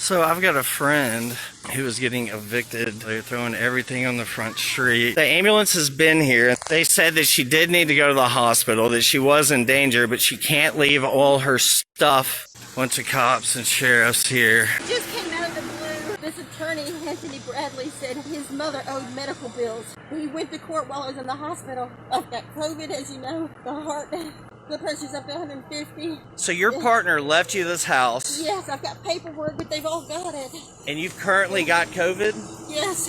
So I've got a friend who is getting evicted. They're throwing everything on the front street. The ambulance has been here. They said that she did need to go to the hospital, that she was in danger, but she can't leave all her stuff. Bunch of cops and sheriffs here. Just came out of the blue. This attorney, Anthony Bradley, said his mother owed medical bills. He went to court while I was in the hospital. I've got COVID, as you know, the heart. The pressure's up to 150. So your partner left you this house. Yes, I've got paperwork, but they've all got it. And you've currently got COVID? Yes.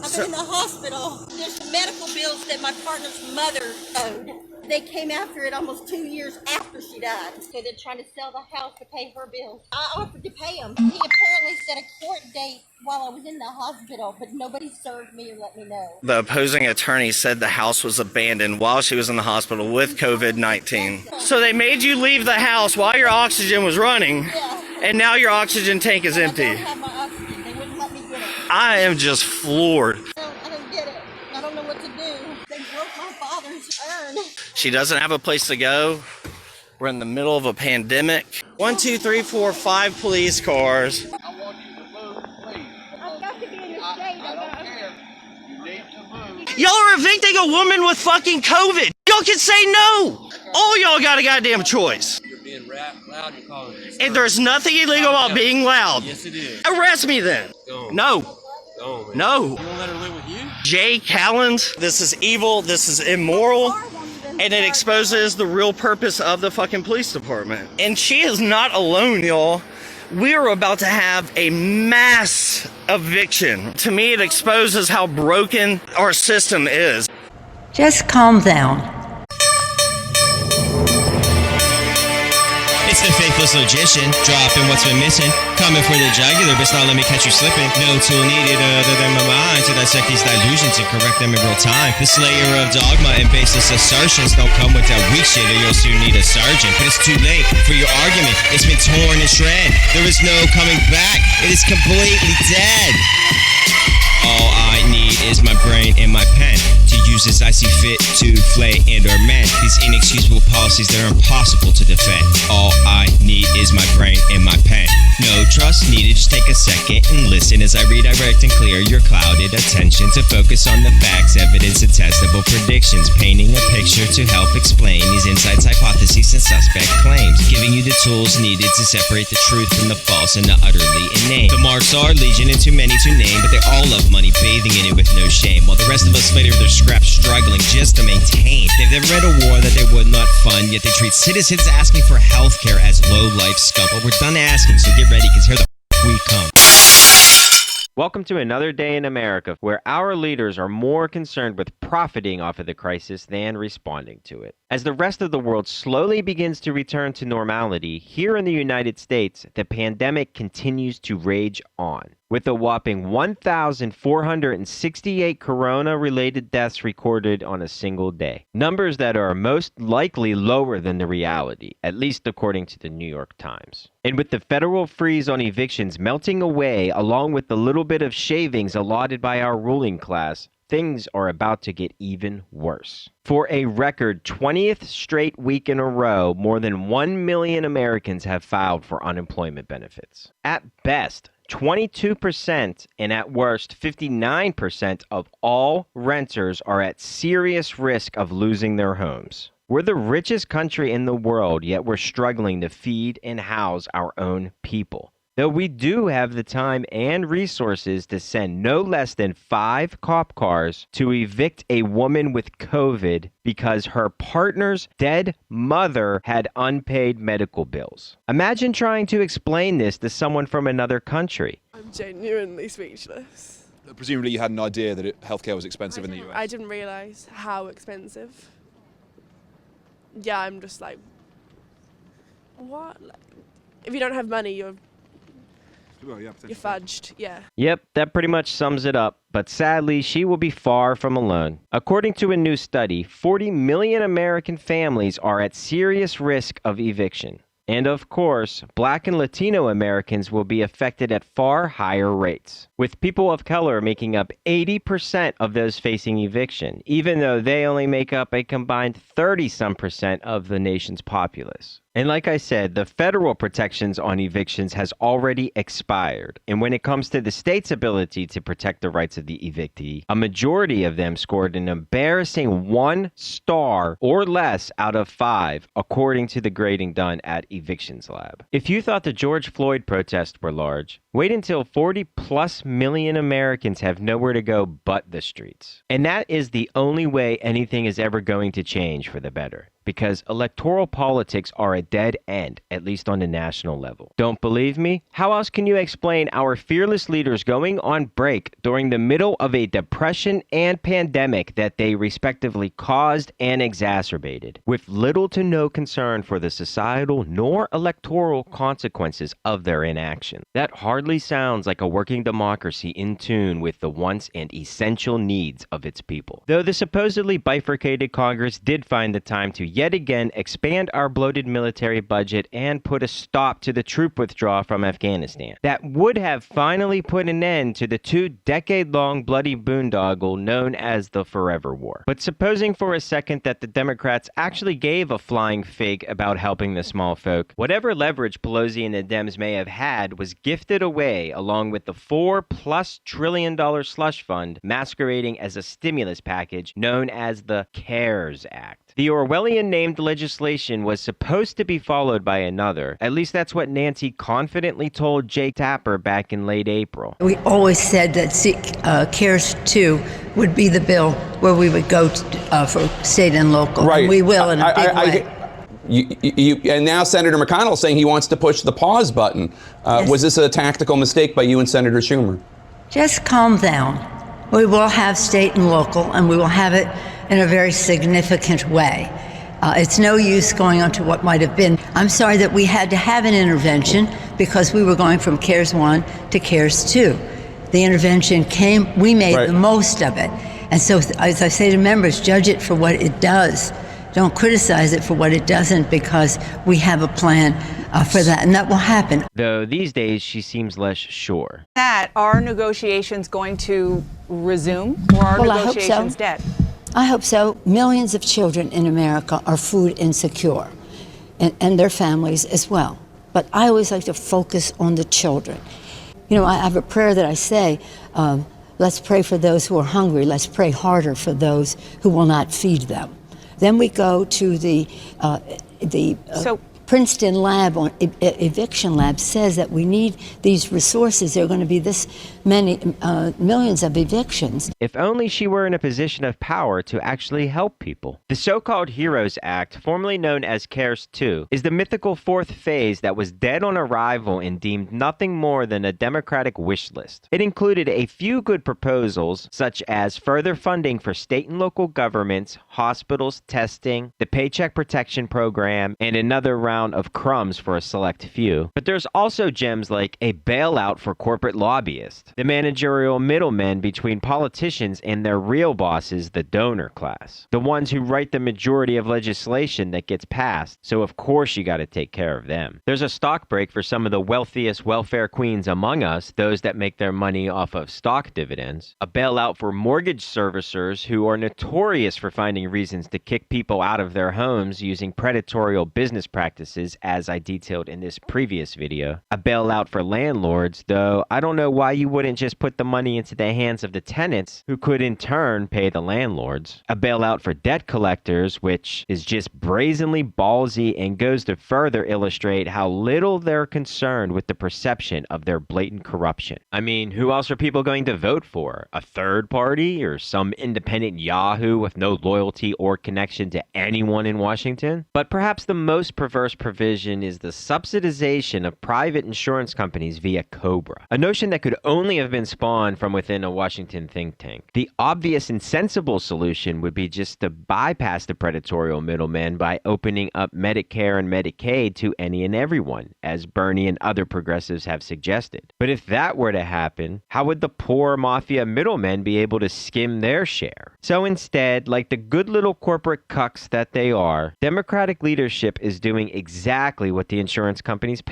I've been in the hospital. There's the medical bills that my partner's mother owed. They came after it almost 2 years after she died. So they're trying to sell the house to pay her bills. I offered to pay them. He apparently set a court date while I was in the hospital, but nobody served me or let me know. The opposing attorney said the house was abandoned while she was in the hospital with COVID-19. So they made you leave the house while your oxygen was running, and now your oxygen tank is empty. I don't have my oxygen. They wouldn't let me get it. I am just floored. I don't get it. I don't know what to do. They broke my father's urn. She doesn't have a place to go. We're in the middle of a pandemic. 1, 2, 3, 4, 5 police cars. I want you to move, please. I've got to be in the state. I don't care. You need to move. Y'all are evicting a woman with fucking COVID. Y'all can say no. All y'all got a goddamn choice. You're being loud and calling. And there's nothing illegal about being loud. Yes, it is. Arrest me then. Go on. No. Go on, man. No. You won't let her live with you? Jay Callens, this is evil, this is immoral, and it exposes the real purpose of the fucking police department. And she is not alone, y'all. We are about to have a mass eviction. To me, it exposes how broken our system is. Just calm down. It's the faithless logician, dropping what's been missing. Coming for the jugular, but not let me catch you slipping. No tool needed other than my mind to dissect these delusions and correct them in real time. The slayer of dogma and baseless assertions don't come with that weak shit or you'll soon need a surgeon. But it's too late for your argument. It's been torn and shred. There is no coming back. It is completely dead. All I need is my brain and my pen to use as I see fit to flay and or mend these inexcusable policies that are impossible to defend. All I need is my brain and my pen. No trust needed, just take a second and listen as I redirect and clear your clouded attention to focus on the facts, evidence, and testable predictions, painting a picture to help explain these insights, hypotheses, and suspect claims, giving you the tools needed to separate the truth from the false and the utterly inane. The marks are legion and too many to name, but they all love money, bathing in it with no shame, while the rest of us fight over their scraps, struggling just to maintain. They've never read a war that they would not fund, yet they treat citizens asking for health care as low-life scum. But we're done asking, so get ready, because here the we come. Welcome to another day in America, where our leaders are more concerned with profiting off of the crisis than responding to it. As the rest of the world slowly begins to return to normality, here in the United States, the pandemic continues to rage on, with a whopping 1,468 corona-related deaths recorded on a single day. Numbers that are most likely lower than the reality, at least according to the New York Times. And with the federal freeze on evictions melting away, along with the little bit of shavings allotted by our ruling class, things are about to get even worse. For a record 20th straight week in a row, more than 1 million Americans have filed for unemployment benefits. At best, 22% and at worst 59% of all renters are at serious risk of losing their homes. We're the richest country in the world, yet we're struggling to feed and house our own people. Though we do have the time and resources to send no less than 5 cop cars to evict a woman with COVID because her partner's dead mother had unpaid medical bills. Imagine trying to explain this to someone from another country. I'm genuinely speechless. Presumably you had an idea that healthcare was expensive in the US. I didn't realise how expensive. Yeah, I'm just like, what? Like, if you don't have money, you're fudged, yeah. Yep, that pretty much sums it up. But sadly, she will be far from alone. According to a new study, 40 million American families are at serious risk of eviction. And of course, Black and Latino Americans will be affected at far higher rates, with people of color making up 80% of those facing eviction, even though they only make up a combined 30-some% of the nation's populace. And like I said, the federal protections on evictions has already expired. And when it comes to the state's ability to protect the rights of the evictee, a majority of them scored an embarrassing 1 star or less out of 5, according to the grading done at Evictions Lab. If you thought the George Floyd protests were large, wait until 40+ million Americans have nowhere to go but the streets. And that is the only way anything is ever going to change for the better. Because electoral politics are a dead end, at least on the national level. Don't believe me? How else can you explain our fearless leaders going on break during the middle of a depression and pandemic that they respectively caused and exacerbated, with little to no concern for the societal nor electoral consequences of their inaction? That hardly sounds like a working democracy in tune with the wants and essential needs of its people. Though the supposedly bifurcated Congress did find the time to yet again expand our bloated military budget and put a stop to the troop withdrawal from Afghanistan. That would have finally put an end to the 2-decade-long bloody boondoggle known as the Forever War. But supposing for a second that the Democrats actually gave a flying fig about helping the small folk, whatever leverage Pelosi and the Dems may have had was gifted away along with the $4+ trillion slush fund masquerading as a stimulus package known as the CARES Act. The Orwellian named legislation was supposed to be followed by another. At least that's what Nancy confidently told Jay Tapper back in late April. We always said that CARES 2 would be the bill where we would go for state and local. Right. And we will in a big way. And now Senator McConnell is saying he wants to push the pause button. Yes. Was this a tactical mistake by you and Senator Schumer? Just calm down. We will have state and local, and we will have it in a very significant way. It's no use going on to what might have been. I'm sorry that we had to have an intervention because we were going from CARES 1 to CARES 2. The intervention came, we made the most of it. And so, as I say to members, judge it for what it does. Don't criticize it for what it doesn't, because we have a plan for that, and that will happen. Though these days she seems less sure. That are negotiations going to resume, or are negotiations dead? I hope so. Millions of children in America are food insecure, and their families as well. But I always like to focus on the children. You know, I have a prayer that I say, let's pray for those who are hungry. Let's pray harder for those who will not feed them. Then we go to the Princeton lab on eviction lab says that we need these resources. There are going to be this many millions of evictions. If only she were in a position of power to actually help people. The so-called HEROES Act, formerly known as CARES 2, is the mythical fourth phase that was dead on arrival and deemed nothing more than a Democratic wish list. It included a few good proposals, such as further funding for state and local governments, hospitals, testing, the Paycheck Protection Program, and another round of crumbs for a select few. But there's also gems like a bailout for corporate lobbyists, the managerial middlemen between politicians and their real bosses, the donor class, the ones who write the majority of legislation that gets passed, so of course you gotta take care of them. There's a stock break for some of the wealthiest welfare queens among us, those that make their money off of stock dividends, a bailout for mortgage servicers who are notorious for finding reasons to kick people out of their homes using predatory business practices, as I detailed in this previous video. A bailout for landlords, though I don't know why you wouldn't just put the money into the hands of the tenants, who could in turn pay the landlords. A bailout for debt collectors, which is just brazenly ballsy and goes to further illustrate how little they're concerned with the perception of their blatant corruption. I mean, who else are people going to vote for? A third party or some independent yahoo with no loyalty or connection to anyone in Washington? But perhaps the most perverse provision is the subsidization of private insurance companies via COBRA, a notion that could only have been spawned from within a Washington think tank. The obvious and sensible solution would be just to bypass the predatory middlemen by opening up Medicare and Medicaid to any and everyone, as Bernie and other progressives have suggested. But if that were to happen, how would the poor mafia middlemen be able to skim their share? So instead, like the good little corporate cucks that they are, Democratic leadership is doing exactly what the insurance companies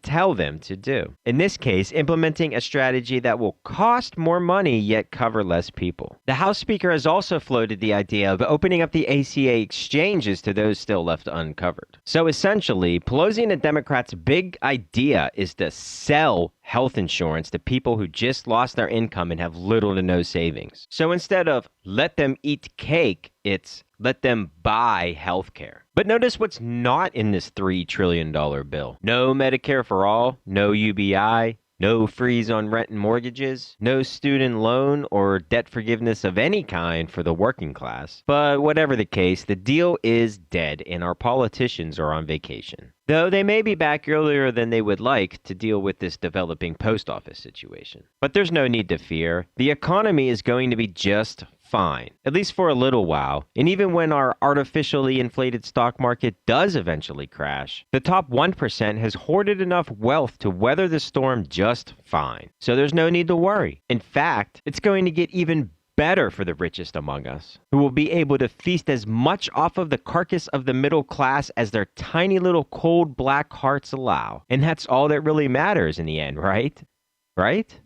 tell them to do. In this case, implementing a strategy that will cost more money yet cover less people. The House Speaker has also floated the idea of opening up the ACA exchanges to those still left uncovered. So essentially, Pelosi and the Democrats' big idea is to sell health insurance to people who just lost their income and have little to no savings. So instead of let them eat cake, it's let them buy health care. But notice what's not in this $3 trillion bill. No Medicare for all, no UBI, no freeze on rent and mortgages, no student loan or debt forgiveness of any kind for the working class. But whatever the case, the deal is dead and our politicians are on vacation. Though they may be back earlier than they would like to deal with this developing post office situation. But there's no need to fear. The economy is going to be just fine, at least for a little while. And even when our artificially inflated stock market does eventually crash, the top 1% has hoarded enough wealth to weather the storm just fine. So there's no need to worry. In fact, it's going to get even better for the richest among us, who will be able to feast as much off of the carcass of the middle class as their tiny little cold black hearts allow. And that's all that really matters in the end, right? Right?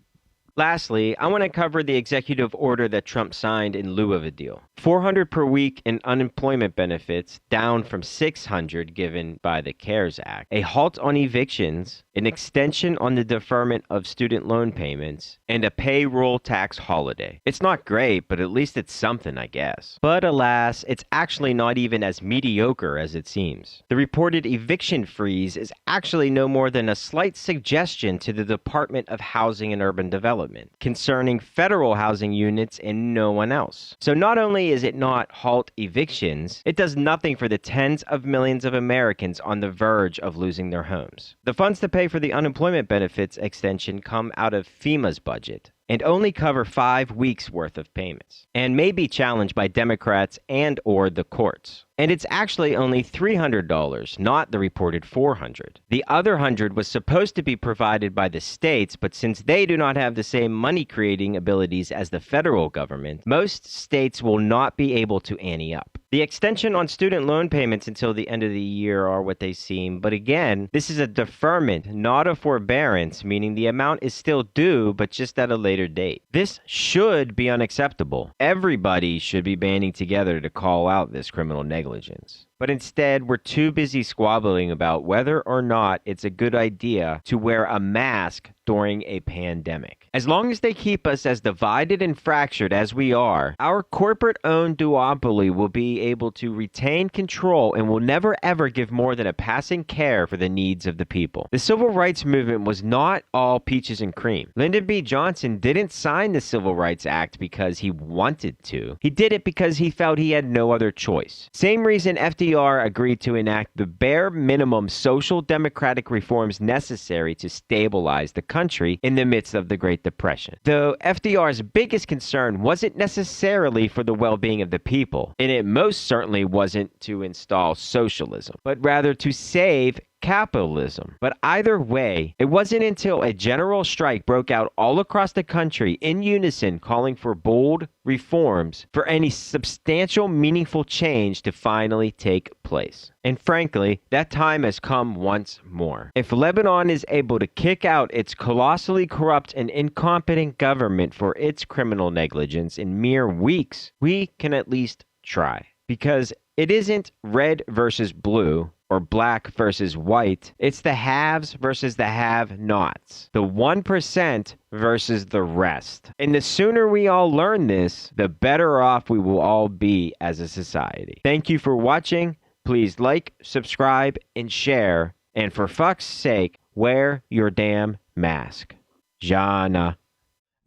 Lastly, I want to cover the executive order that Trump signed in lieu of a deal. $400 per week in unemployment benefits, down from $600 given by the CARES Act. A halt on evictions, an extension on the deferment of student loan payments, and a payroll tax holiday. It's not great, but at least it's something, I guess. But alas, it's actually not even as mediocre as it seems. The reported eviction freeze is actually no more than a slight suggestion to the Department of Housing and Urban Development concerning federal housing units and no one else. So not only is it not halt evictions, it does nothing for the tens of millions of Americans on the verge of losing their homes. The funds to pay for the unemployment benefits extension come out of FEMA's budget and only cover 5 weeks worth of payments, and may be challenged by Democrats and or the courts. And it's actually only $300, not the reported $400. The other $100 was supposed to be provided by the states, but since they do not have the same money-creating abilities as the federal government, most states will not be able to ante up. The extension on student loan payments until the end of the year are what they seem, but again, this is a deferment, not a forbearance, meaning the amount is still due, but just at a later date. This should be unacceptable. Everybody should be banding together to call out this criminal negligence. But instead, we're too busy squabbling about whether or not it's a good idea to wear a mask during a pandemic. As long as they keep us as divided and fractured as we are, our corporate-owned duopoly will be able to retain control and will never ever give more than a passing care for the needs of the people. The civil rights movement was not all peaches and cream. Lyndon B. Johnson didn't sign the Civil Rights Act because he wanted to. He did it because he felt he had no other choice. Same reason FDR agreed to enact the bare minimum social democratic reforms necessary to stabilize the country in the midst of the Great Depression. Though FDR's biggest concern wasn't necessarily for the well-being of the people, and it most certainly wasn't to install socialism, but rather to save capitalism. But either way, it wasn't until a general strike broke out all across the country in unison calling for bold reforms for any substantial, meaningful change to finally take place. And frankly, that time has come once more. If Lebanon is able to kick out its colossally corrupt and incompetent government for its criminal negligence in mere weeks, we can at least try. Because it isn't red versus blue, or black versus white. It's the haves versus the have-nots. The 1% versus the rest. And the sooner we all learn this, the better off we will all be as a society. Thank you for watching. Please like, subscribe, and share. And for fuck's sake, wear your damn mask. Jana.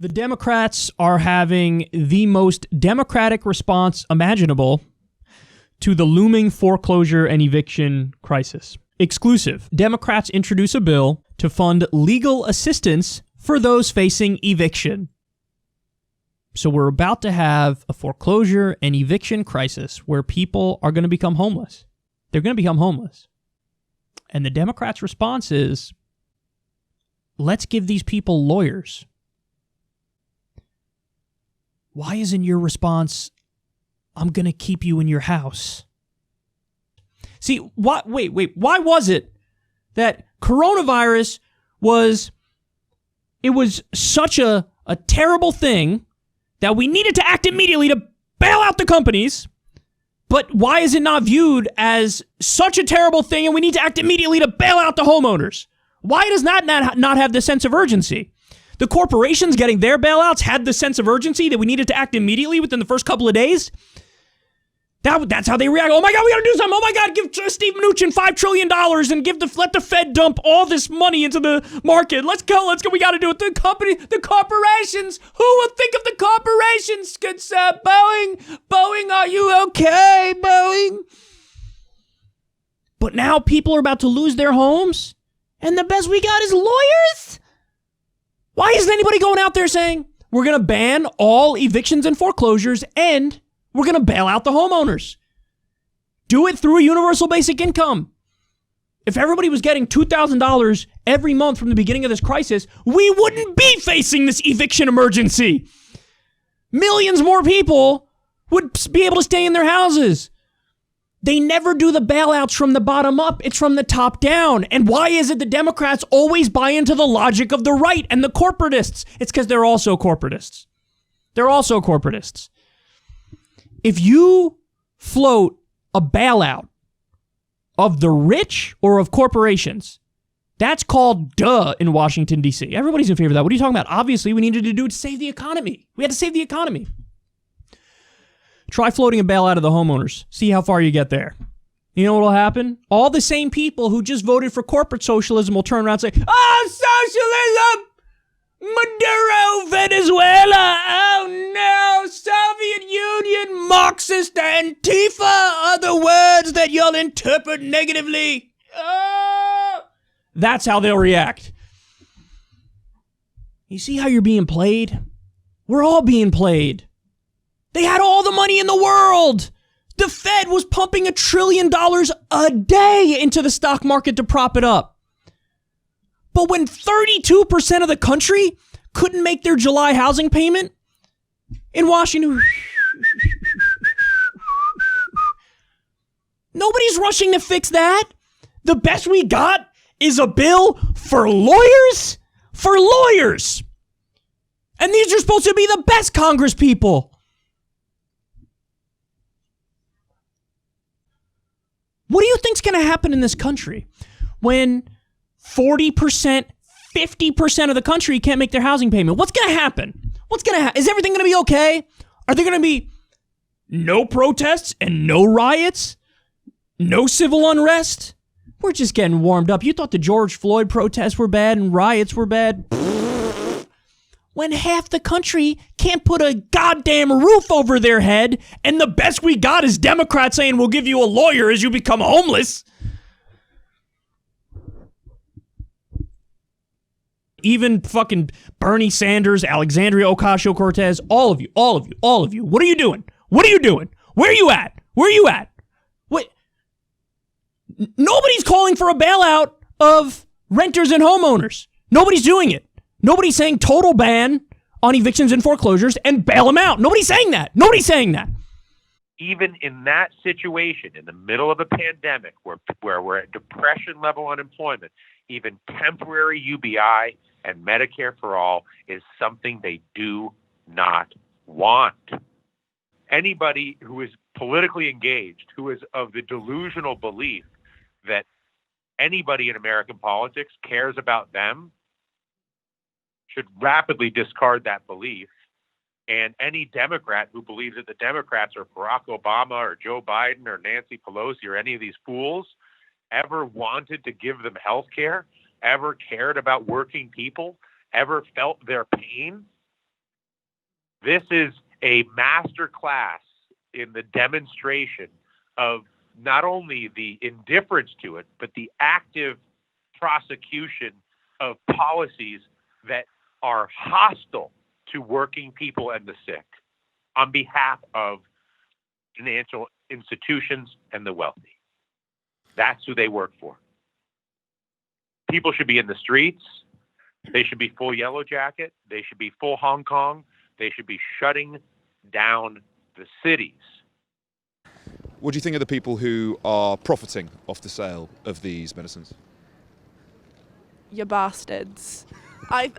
The Democrats are having the most democratic response imaginable to the looming foreclosure and eviction crisis. Exclusive. Democrats introduce a bill to fund legal assistance for those facing eviction. So we're about to have a foreclosure and eviction crisis where people are going to become homeless. They're going to become homeless. And the Democrats' response is, let's give these people lawyers. why isn't your response, I'm going to keep you in your house? See, why was it that coronavirus was such a terrible thing that we needed to act immediately to bail out the companies, but why is it not viewed as such a terrible thing and we need to act immediately to bail out the homeowners? Why does that not have the sense of urgency? The corporations getting their bailouts had the sense of urgency that we needed to act immediately within the first couple of days. That's how they react. Oh my God, we got to do something. Oh my God, give Steve Mnuchin $5 trillion and let the Fed dump all this money into the market. Let's go. We got to do it. The corporations. Who will think of the corporations? Good sir. Boeing, are you okay, Boeing? But now people are about to lose their homes, and the best we got is lawyers? Why isn't anybody going out there saying, we're going to ban all evictions and foreclosures and we're going to bail out the homeowners? Do it through a universal basic income. If everybody was getting $2,000 every month from the beginning of this crisis, we wouldn't be facing this eviction emergency. Millions more people would be able to stay in their houses. They never do the bailouts from the bottom up. It's from the top down. And why is it the Democrats always buy into the logic of the right and the corporatists? It's because they're also corporatists. They're also corporatists. If you float a bailout of the rich or of corporations, that's called duh in Washington, D.C. Everybody's in favor of that. What are you talking about? Obviously, we needed to do it to save the economy. We had to save the economy. Try floating a bailout of the homeowners. See how far you get there. You know what will happen? All the same people who just voted for corporate socialism will turn around and say, oh, socialism! Maduro, Venezuela! Oh no! Soviet Union, Marxist, Antifa! Other words that you'll interpret negatively. Oh! That's how they'll react. You see how you're being played? We're all being played. They had all the money in the world. The Fed was pumping $1 trillion a day into the stock market to prop it up. But when 32% of the country couldn't make their July housing payment in Washington, nobody's rushing to fix that. The best we got is a bill for lawyers? For lawyers. And these are supposed to be the best Congress people. What do you think's going to happen in this country when 40%, 50% of the country can't make their housing payment? What's going to happen? Is everything going to be okay? Are there going to be no protests and no riots? No civil unrest? We're just getting warmed up. You thought the George Floyd protests were bad and riots were bad? When half the country can't put a goddamn roof over their head, and the best we got is Democrats saying we'll give you a lawyer as you become homeless. Even fucking Bernie Sanders, Alexandria Ocasio-Cortez, all of you. What are you doing? Where are you at? What? Nobody's calling for a bailout of renters and homeowners. Nobody's doing it. Nobody's saying total ban on evictions and foreclosures and bail them out. Nobody's saying that. Even in that situation, in the middle of a pandemic where we're at depression level unemployment, even temporary UBI and Medicare for all is something they do not want. Anybody who is politically engaged, who is of the delusional belief that anybody in American politics cares about them, should rapidly discard that belief. And any Democrat who believes that the Democrats are Barack Obama or Joe Biden or Nancy Pelosi or any of these fools ever wanted to give them health care, ever cared about working people, ever felt their pain. This is a master class in the demonstration of not only the indifference to it, but the active prosecution of policies that are hostile to working people and the sick on behalf of financial institutions and the wealthy. That's who they work for. People should be in the streets. They should be full Yellow Jacket. They should be full Hong Kong. They should be shutting down the cities. What do you think of the people who are profiting off the sale of these medicines? You bastards. I